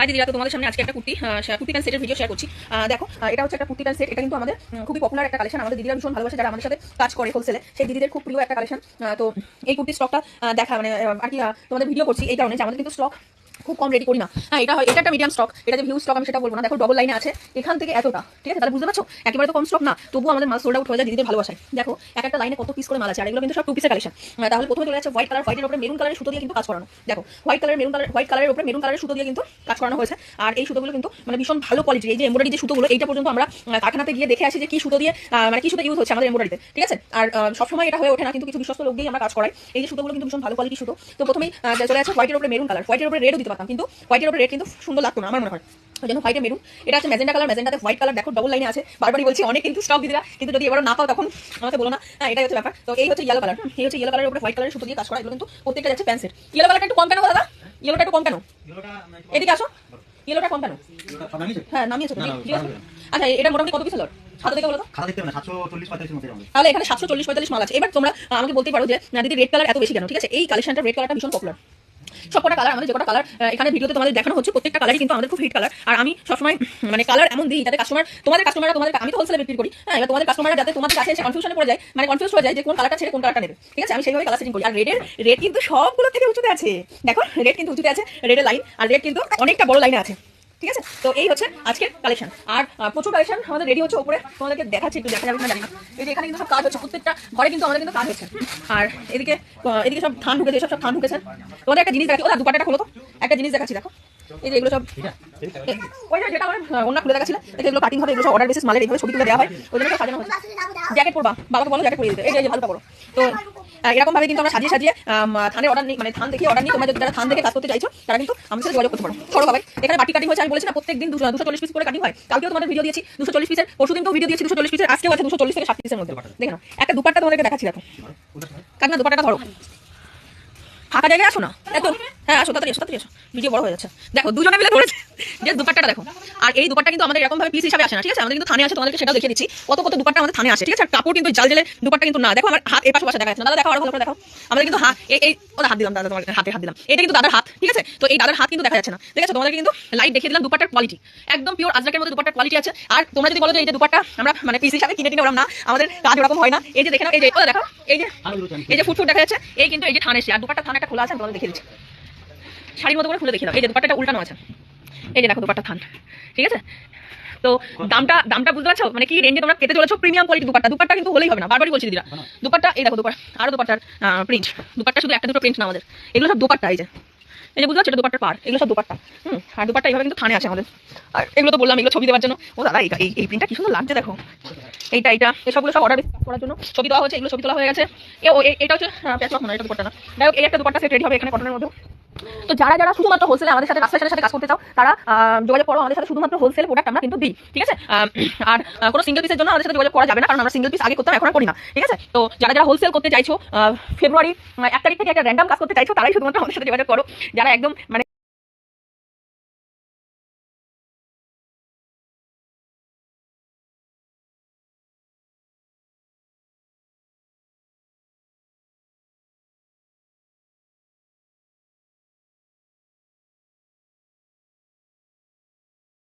High দিদিরা, তো তোমাদের সামনে আজকে একটা কুর্তি প্যান্ট সেটের ভিডিও শেয়ার করছি। দেখো, এটা হচ্ছে একটা কুর্তি প্যান্ট সেট। এটা কিন্তু আমাদের খুবই পপুলার একটা কালেকশন। আমাদের দিদিরা ভীষণ ভালোবাসে, যারা আমাদের সাথে কাজ করে হোলসেলে, সেই দিদিদের খুব প্রিয় একটা কালেকশন। তো এই কুর্তির স্টকটা দেখা মানে আর কি তোমাদের ভিডিও করছি এই কারণে যে আমাদের কিন্তু স্টক খুব কম রেডি করি না। এটা একটা মিডিয়াম স্টক, এটা যে ভিউ স্টক আমি সেটা বলবো না। দেখো ডবল লাইনে আছে এখান থেকে এতটা, ঠিক আছে? তাহলে বুঝতে পারছো একেবারে তো কম স্টক না, তবুও আমাদের মাল সোল্ড আউট হয়ে যায় দিদিদের ভালোবাসায়। দেখো একটা লাইনে কত পিস করে মাল আছে, আর এগুলো কিন্তু সব টু পিসের কালেকশন। তাহলে প্রথমে চলে যাচ্ছে হোয়াইট কালার, হোয়াইটের উপরে মেরুন কালারের সুতো দিয়ে কিন্তু কাজ করানো। দেখো হোয়াইট কালারের উপরে মেরুন কালারের সুতো দিয়ে কিন্তু কাজ করানো হয়েছে। আর এই সুতোগুলো কিন্তু মানে ভীষণ ভালো কোয়ালিটি। এই যে এমব্রয়ডারি যে সুতোগুলো, এইটা পর্যন্ত আমরা কারখানাতে গিয়ে দেখে আসি যে কি সুতো দিয়ে মানে কি সুতো ইউজ হচ্ছে আমাদের এমব্রয়ডারিতে, ঠিক আছে? আর সবসময় এটা হয়ে ওঠে না, কিন্তু কিছু বিশ্বস্ত লোক দিয়ে আমরা কাজ করাই। এই যে সুতোগুলো কিন্তু ভীষণ ভালো কোয়ালিটি সুতো। তো প্রথমেই চলে যাচ্ছে হোয়াইটের উপরে মেরুন কালার, হোয়াইটের উপরে রেডও দিতে পারতাম, কিন্তু হোয়াইটের উপরে রেড কিন্তু সুন্দর লাগতো না আমার মনে হয়, ওই জন্য হোয়াইটে মেরুন। এটা আছে ম্যাজেন্টা কালার, ম্যাজেন্টাতে হোয়াইট কালার। দেখো ডবল লাইনে আছে, বারবারই বলছি অনেক কিন্তু স্টক দিদিরা, কিন্তু যদি এবার না পাও তখন আমাকে বলো না। এটাই হচ্ছে ব্যাপার। তো এই হচ্ছে ইয়েলো কালার, এই হচ্ছে ইয়েলো কালারের উপরে হোয়াইট কালারের সুতো দিয়ে কাজ করা। এগুলো কিন্তু প্রত্যেকটা যাচ্ছে প্যান্ট সেট। ইয়েলো কালারটা একটু কম কেন দাদা? ইয়েলোটা একটু কম কেন? এদিকে আসো, ইয়েলোটা কম কেন? হ্যাঁ নামিয়েছো তো। আচ্ছা, এটা মোটামুটি কত পিস হলো? খাতা থেকে বলো তো। তাহলে এখানে 740-45 মাল আছে। এবার তোমরা আমাকে বলতেই পারো যে দিদি রেড কালার এত বেশি কেন? ঠিক আছে, এই কালেকশনটা রেড কালারটা ভীষণ পপুলার। সবকটা কালার, আমাদের যে কটা কালার এখানে ভিডিওতে তোমাদের দেখানো হচ্ছে, প্রত্যেকটা কালারই কিন্তু আমাদের খুব হিট কালার। আর আমি সবসময় মানে কালার এমন দিই যাতে তোমাদের কাস্টমাররা আমি তো হোলসেলে বিক্রি করি, হ্যাঁ, এবার তোমাদের কাস্টমাররা যাতে তোমাদের কাছে এসে কনফিউশনে পড়ে যায়, মানে কনফিউজ হয়ে যায় যে কোন কালারটা ছেড়ে কোন কালারটা নেবে, ঠিক আছে? আমি সেইভাবে কালার সেটিং করি। আর রেড কিন্তু সবগুলো থেকে উঁচুতে আছে। দেখো রেড কিন্তু উঁচুতে আছে, রেডের লাইন, আর রেড কিন্তু অনেকটা বড় লাইনে আছে, ঠিক আছে? তো এই হচ্ছে আজকের কালেকশন। আর প্রচুর কালেকশন আমাদের রেডি হচ্ছে উপরে, তোমাদেরকে দেখাচ্ছি, একটু দেখা যাবে কিনা জানি না। এই যে এখানে কিন্তু সব কাজ হচ্ছে, প্রত্যেকটা ঘরে কিন্তু আমাদের কিন্তু কাজ হচ্ছে। আর এদিকে সব থান ঢুকেছে, সব থান ঢুকেছে। তোমাদের একটা জিনিস দেখাচ্ছি, ওটা দুপাট্টাটা খোলো তো, একটা জিনিস দেখাচ্ছি। দেখো এই যে এগুলো সব, ওই যেটা আমার অন্য খুলে দেখাচ্ছিল, এগুলো কাটিং হবে, এগুলো সব অর্ডার বেসিস মালের, এইভাবে ছবি তুলে দেওয়া হয়, ওই জন্য সাজানো হচ্ছে। জ্যাকেট পরবা, বাবাকে বলো জ্যাকেট পরিয়ে দিতে, এই যে ভালোটা পরো। তো এরকম ভাবে কিন্তু আমরা সাজিয়ে থানের অর্ডার নিই, মানে থান দেখে অর্ডার নিই। তোমরা যারা থান দেখে কাজ করতে চাইছো তারা কিন্তু আমাদের সাথে যোগাযোগ করতে পারো। সরো ভাবে, এখানে বাটি কাটিং হচ্ছে, আমি বলেছি না প্রত্যেক দিন 240 পিস করে কাটিং হয়। কালকেও তোমাদের ভিডিও দিয়েছি 240 পিসের, পরশুদিনকেও ভিডিও দিয়েছি 240 পিসের, আজকেও আছে 240 থেকে 60 পিসের মধ্যে। দেখে নাও একটা দুপাট্টা তোমাদেরকে দেখাচ্ছি। দেখো কাকিমা দুপাট্টাটা ধরো, ফাঁকা জায়গায় আসো না এত, হ্যাঁ আসো তাড়াতাড়ি আসো, ভিডিও বড় হয়ে যাচ্ছে। দেখো দুজনে মিলে ধরেছে যে দুপাট্টাটা দেখো। আর এই দুপাট্টা কিন্তু আমাদের এরকম ভাবে পিস হিসাবে আসে না, ঠিক আছে? আমাদের কিন্তু থানে আসে, তোমাদেরকে সেটাও দেখিয়ে দিচ্ছি। কত দুপাট্টা আমাদের থানে আসে, ঠিক আছে? আর কাপড় কিন্তু জাল জেলে দুপাট্টা কিন্তু না। দেখো আমার হাত এপাশে পাশে দেখা যাচ্ছে না, দাদা দেখো আরো ভালো করে দেখো। আমাদের কিন্তু হাত ওটা হাত দিলাম, দাদা তোমার হাত দিলাম, এটা কিন্তু দাদার হাত, ঠিক আছে? তো এই দাদার হাত কিন্তু দেখা যাচ্ছে না, ঠিক আছে? তোমাদেরকে কিন্তু লাইভ দেখিয়ে দিলাম দুপাট্টার কোয়ালিটি, একদম পিওর আজরাকের মধ্যে দুপাট্টার কোয়ালিটি আছে। আর তোমরা যদি বলো যে এই যে দুপাট্টা আমরা মানে পিস হিসাবে কিনে ওরকম না, আমাদের কাজ ওরকম হয় না। এই যে দেখে নাও, এই যে ওটা দেখো, এই যে ফুটফুট দেখা যাচ্ছে, এই কিন্তু এই যে থান এসে, আর দুপাট্টা থান একটা খোলা আছে, তোমাদের দেখিয়ে দিচ্ছি, শাড়ির মতো করে খুলে দেখিয়ে দাও। এই যে দুপাট্টাটা উল্টানো আছে, এই যে দেখো দুপাট্টা থান, ঠিক আছে? তো দামটা বুঝতে পারছো, মানে কি রেঞ্জে তোমরা পেতে চলেছো? প্রিমিয়াম কোয়ালিটি দুপাট্টা কিন্তু হলেই হবে না, বারবারই বলছি দিদিরা। দুপাট্টা এই দেখো, আরো দুপাট্টার প্রিন্ট, দুপাট্টা শুধু একটা দুটো প্রিন্ট না আমাদের, এগুলো সব দুপাট্টা। এই যে বুঝতে পারছো, এটা দুপাট্টার পার, এগুলো সব দুপাট্টা। আর দুপাট্টা এইভাবে কিন্তু থানে আছে আমাদের। আর এগুলো তো বললাম, এগুলো ছবি দেওয়ার জন্য। ও দাদা এই প্রিন্টটা কি সুন্দর লাগছে, দেখো এইটা এসবগুলো সব অর্ডার করার জন্য ছবি দেওয়া হচ্ছে, এগুলো ছবি তোলা হয়ে গেছে। এটা হচ্ছে প্যাচওয়ার্ক না, এটা দুপাট্টা না। যাই হোক, এই একটা দুপাট্টা সেট রেডি হবে এখানে কটনের মধ্যে। তো যারা শুধুমাত্র হোলসেলে আমাদের সাথে রাস্তার সাথে কাজ করতে চাও, তারা যোগাযোগ করো আমাদের সাথে। শুধুমাত্র হোলসেল প্রোডাক্ট আমরা কিন্তু দিই, ঠিক আছে? আর কোনো সিঙ্গেল পিসের জন্য আমাদের সাথে যোগাযোগ করা যাবে না, কারণ আমরা সিঙ্গেল পিস আগে করতাম, এখন আর করি না, ঠিক আছে? তো যারা হোলসেল করতে চাইছো, ফেব্রুয়ারি 1 তারিখ থেকে একটা র্যান্ডম কাজ করতে চাইছো, তারাই শুধুমাত্র আমাদের সাথে যোগাযোগ করো। যারা একদম মানে